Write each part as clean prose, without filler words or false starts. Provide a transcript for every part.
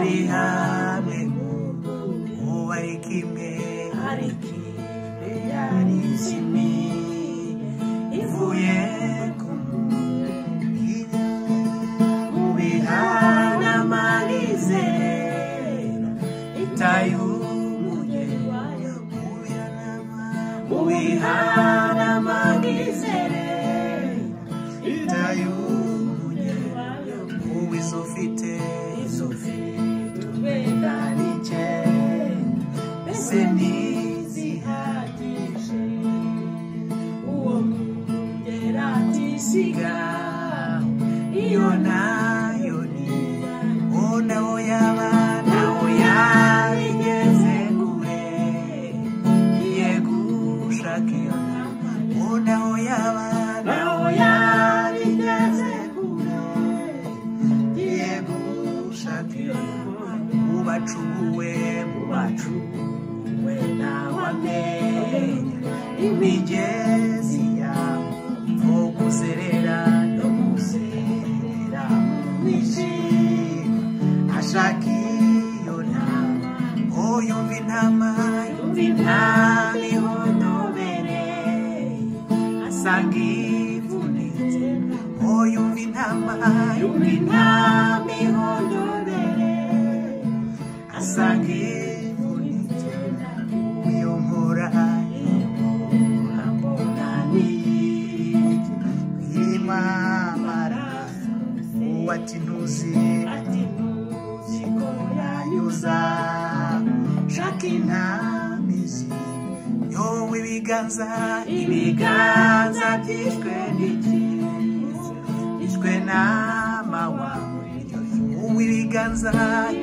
bari hamwe bari kimwe hari kimwe yari izimi ivuye ku mubira mu bihana marizera itayumugeni mu bihana marizera itayumugeni izofite ubenda nike mbese ntizihagije uwo mugera atisiga iyo nayo ni naho yaba naho yabigeze kure iye gushaka iyo naho yaba naho yabigeze mubacunguwe nawamenya imigezi yawe nko kuzerera no kuzerera mwishima ashaka iyo ntama yumva intama ihondobere asanga ivunitse yumva intama ihondobere asanga ivunitse uyonkora imamara uwati ntuzi ko yanyuza shaka intamizi yowe ibiganza byishwe n'ikiza byishwe n'amawa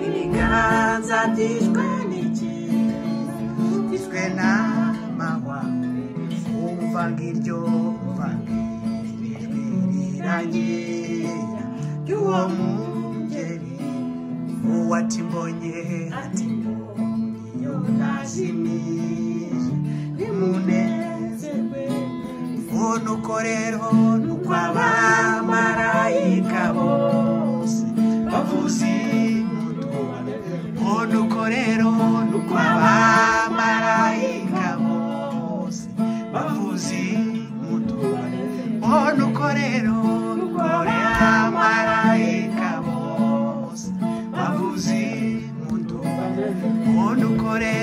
ibiganza byishwe n'ikiza byishwe n'amawa umva ngiryo ijwi rirangira ry'uwo mungeri uwati mbonye iyo nazimije nimunezerwe nuko rero nuko abamarayika bose bavuze nuko rero nuko abamarayika bose bavuze nuko rero nuko abamarayika bose bavuze nuko rero